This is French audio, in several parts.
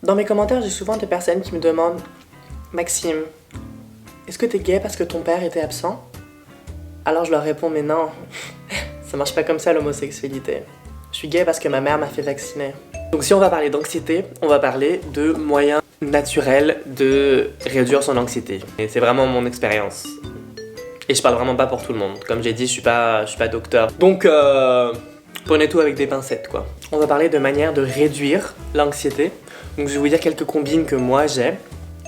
Dans mes commentaires, j'ai souvent des personnes qui me demandent « Maxime, est-ce que t'es gay parce que ton père était absent ?» Alors je leur réponds « Mais non, ça marche pas comme ça l'homosexualité. Je suis gay parce que ma mère m'a fait vacciner. » Donc si on va parler d'anxiété, on va parler de moyens naturels de réduire son anxiété. Et c'est vraiment mon expérience. Et je parle vraiment pas pour tout le monde. Comme j'ai dit, je suis pas docteur. Donc prenez tout avec des pincettes quoi. On va parler de manière de réduire l'anxiété. Donc je vais vous dire quelques combines que moi j'ai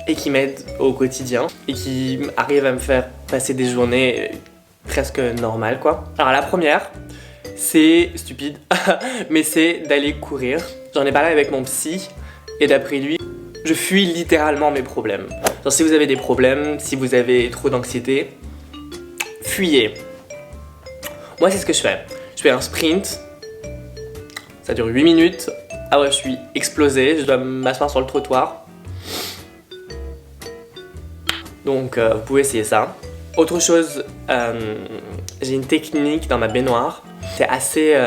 et qui m'aident au quotidien et qui arrivent à me faire passer des journées presque normales quoi. Alors la première, c'est stupide, mais c'est d'aller courir. J'en ai parlé avec mon psy et d'après lui, je fuis littéralement mes problèmes. Genre si vous avez des problèmes, si vous avez trop d'anxiété, fuyez. Moi c'est ce que je fais. Je fais un sprint, ça dure 8 minutes. Ah ouais, je suis explosé, je dois m'asseoir sur le trottoir. Donc vous pouvez essayer ça. Autre chose, j'ai une technique dans ma baignoire. C'est assez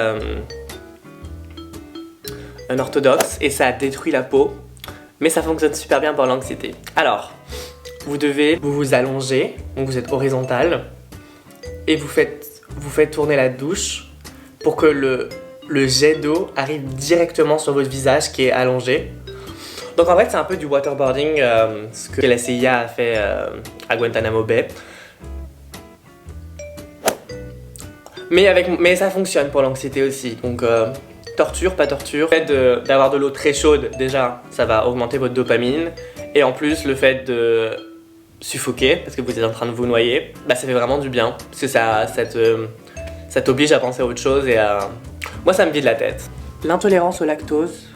orthodoxe et ça détruit la peau. Mais ça fonctionne super bien pour l'anxiété. Alors, vous devez vous allonger, donc vous êtes horizontal. Et vous faites tourner la douche pour que le jet d'eau arrive directement sur votre visage qui est allongé. Donc en fait c'est un peu du waterboarding, ce que la CIA a fait à Guantanamo Bay. Mais ça fonctionne pour l'anxiété aussi, donc torture, pas torture. Le fait d'avoir de l'eau très chaude, déjà ça va augmenter votre dopamine. Et en plus le fait de suffoquer, parce que vous êtes en train de vous noyer, bah ça fait vraiment du bien. Parce que ça t'oblige à penser à autre chose et à... Moi ça me vide la tête. L'intolérance au lactose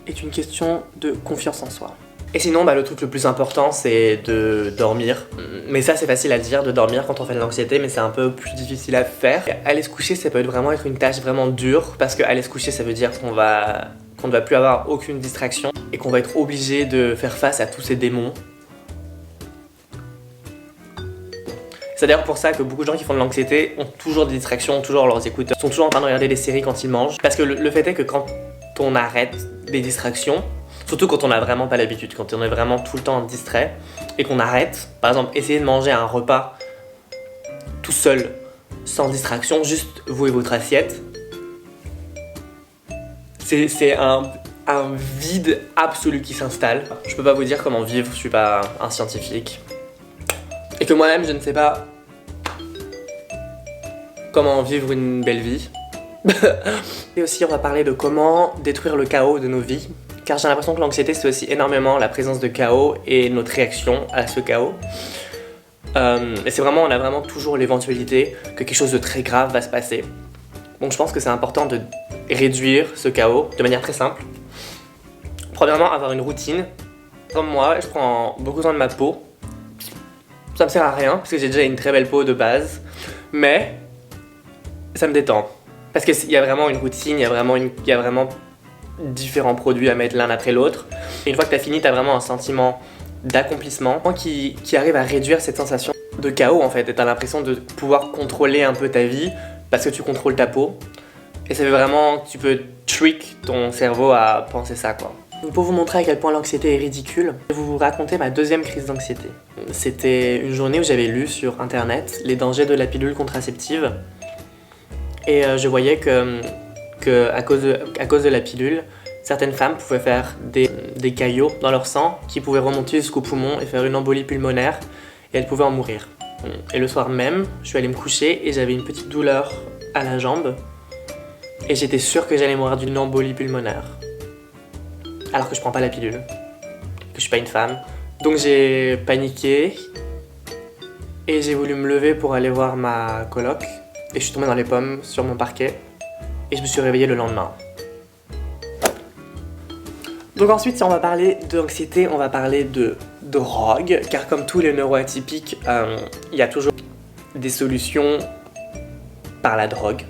est une question de confiance en soi. Et sinon le truc le plus important c'est de dormir. Mais ça c'est facile à dire de dormir quand on fait de l'anxiété, mais c'est un peu plus difficile à faire. Aller se coucher ça peut vraiment être une tâche vraiment dure, parce que aller se coucher ça veut dire qu'on ne va plus avoir aucune distraction et qu'on va être obligé de faire face à tous ces démons. C'est d'ailleurs pour ça que beaucoup de gens qui font de l'anxiété ont toujours des distractions, ont toujours leurs écouteurs, sont toujours en train de regarder des séries quand ils mangent. Parce que le fait est que quand on arrête des distractions, surtout quand on n'a vraiment pas l'habitude, quand on est vraiment tout le temps distrait, et qu'on arrête, par exemple, essayer de manger un repas tout seul, sans distraction, juste vous et votre assiette, c'est un vide absolu qui s'installe. Je peux pas vous dire comment vivre, je suis pas un scientifique. Et que moi-même je ne sais pas comment vivre une belle vie. Et aussi on va parler de comment détruire le chaos de nos vies. Car j'ai l'impression que l'anxiété c'est aussi énormément la présence de chaos et notre réaction à ce chaos. Et c'est vraiment, on a vraiment toujours l'éventualité que quelque chose de très grave va se passer. Donc je pense que c'est important de réduire ce chaos de manière très simple. Premièrement, avoir une routine. Comme moi, je prends beaucoup soin de ma peau. Ça me sert à rien parce que j'ai déjà une très belle peau de base, mais ça me détend parce qu'il y a vraiment une routine, il y a vraiment différents produits à mettre l'un après l'autre. Et une fois que tu as fini, tu as vraiment un sentiment d'accomplissement qui arrive à réduire cette sensation de chaos en fait. Et tu as l'impression de pouvoir contrôler un peu ta vie parce que tu contrôles ta peau. Et ça fait vraiment, tu peux trick ton cerveau à penser ça quoi. Pour vous montrer à quel point l'anxiété est ridicule, je vais vous raconter ma deuxième crise d'anxiété. C'était une journée où j'avais lu sur internet les dangers de la pilule contraceptive. Et je voyais que à cause de la pilule, certaines femmes pouvaient faire des caillots dans leur sang qui pouvaient remonter jusqu'au poumon et faire une embolie pulmonaire et elles pouvaient en mourir. Et le soir même, je suis allée me coucher et j'avais une petite douleur à la jambe et j'étais sûre que j'allais mourir d'une embolie pulmonaire. Alors que je prends pas la pilule, que je suis pas une femme. Donc j'ai paniqué et j'ai voulu me lever pour aller voir ma coloc et je suis tombée dans les pommes sur mon parquet et je me suis réveillée le lendemain. Donc ensuite, si on va parler d'anxiété, on va parler de drogue, car comme tous les neuroatypiques, il y a toujours des solutions par la drogue.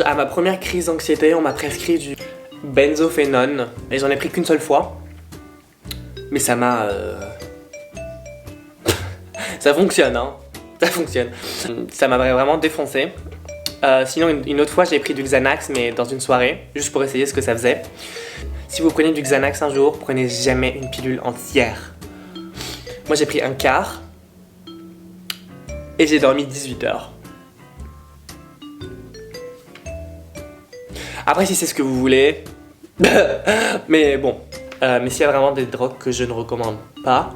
À ma première crise d'anxiété, on m'a prescrit du benzophénone et j'en ai pris qu'une seule fois, mais ça m'a... ça fonctionne hein, ça fonctionne. Ça m'a vraiment défoncé. Sinon une autre fois j'ai pris du Xanax mais dans une soirée, juste pour essayer ce que ça faisait. Si vous prenez du Xanax un jour, prenez jamais une pilule entière. Moi j'ai pris un quart et j'ai dormi 18 heures. Après si c'est ce que vous voulez, mais bon, mais s'il y a vraiment des drogues que je ne recommande pas,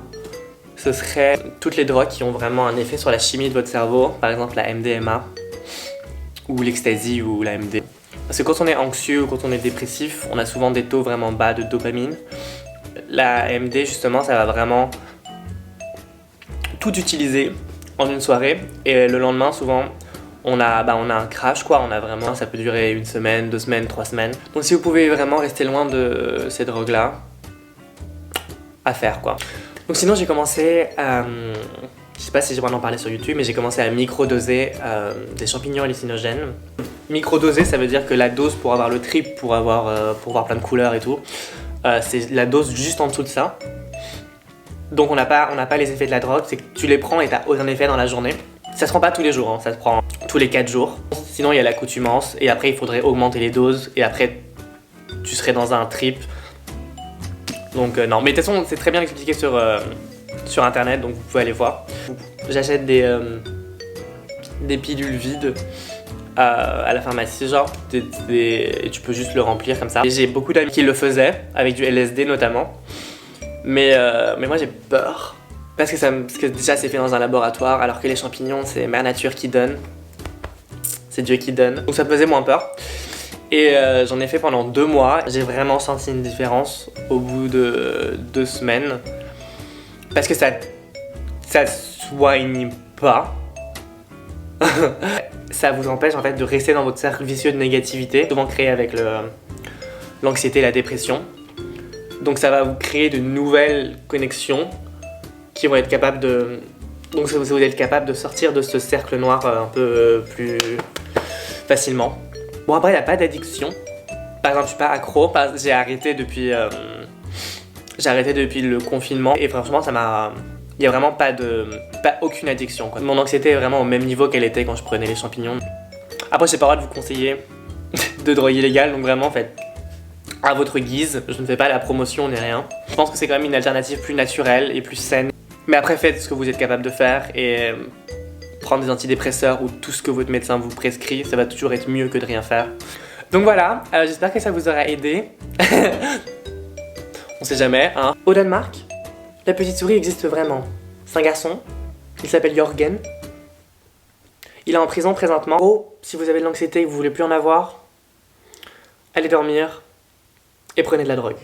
ce serait toutes les drogues qui ont vraiment un effet sur la chimie de votre cerveau, par exemple la MDMA, ou l'ecstasy ou la MD. Parce que quand on est anxieux ou quand on est dépressif, on a souvent des taux vraiment bas de dopamine. La MD justement, ça va vraiment tout utiliser en une soirée et le lendemain souvent on a un crash quoi, on a vraiment, ça peut durer 1 semaine, 2 semaines, 3 semaines. Donc si vous pouvez vraiment rester loin de ces drogues là, à faire quoi. Donc sinon j'ai commencé à, je sais pas si j'ai le droit d'en parler sur YouTube, mais j'ai commencé à microdoser des champignons hallucinogènes. Microdoser, ça veut dire que la dose pour avoir le trip, pour voir plein de couleurs et tout, c'est la dose juste en dessous de ça. Donc on n'a pas les effets de la drogue, c'est que tu les prends et t'as aucun effet dans la journée. Ça se prend pas tous les jours, hein, ça se prend tous les 4 jours. Sinon il y a l'accoutumance et après il faudrait augmenter les doses et après tu serais dans un trip. Donc non, mais de toute façon c'est très bien expliqué sur internet, donc vous pouvez aller voir. J'achète des pilules vides à la pharmacie, genre, et tu peux juste le remplir comme ça. Et j'ai beaucoup d'amis qui le faisaient, avec du LSD notamment. Mais moi j'ai peur. Parce que déjà c'est fait dans un laboratoire, alors que les champignons c'est Mère Nature qui donne. C'est Dieu qui donne. Donc ça me faisait moins peur. Et j'en ai fait pendant 2 mois. J'ai vraiment senti une différence au bout de 2 semaines. Parce que ça soigne pas. Ça vous empêche en fait de rester dans votre cercle vicieux de négativité, souvent créé avec l'anxiété et la dépression. Donc ça va vous créer de nouvelles connexions qui vont être capables de... Donc vous êtes capable de sortir de ce cercle noir un peu plus facilement. Bon après il n'y a pas d'addiction. Par exemple je suis pas accro, j'ai arrêté depuis le confinement et franchement ça m'a... Il n'y a vraiment pas aucune addiction quoi. Mon anxiété est vraiment au même niveau qu'elle était quand je prenais les champignons. Après j'ai pas le droit de vous conseiller de drogue illégale, donc vraiment faites à votre guise. Je ne fais pas la promotion ni rien. Je pense que c'est quand même une alternative plus naturelle et plus saine. Mais après faites ce que vous êtes capable de faire et prendre des antidépresseurs ou tout ce que votre médecin vous prescrit, ça va toujours être mieux que de rien faire. Donc voilà, j'espère que ça vous aura aidé. On sait jamais, hein. Au Danemark, la petite souris existe vraiment. C'est un garçon, il s'appelle Jørgen. Il est en prison présentement. Oh, si vous avez de l'anxiété et que vous voulez plus en avoir, allez dormir et prenez de la drogue.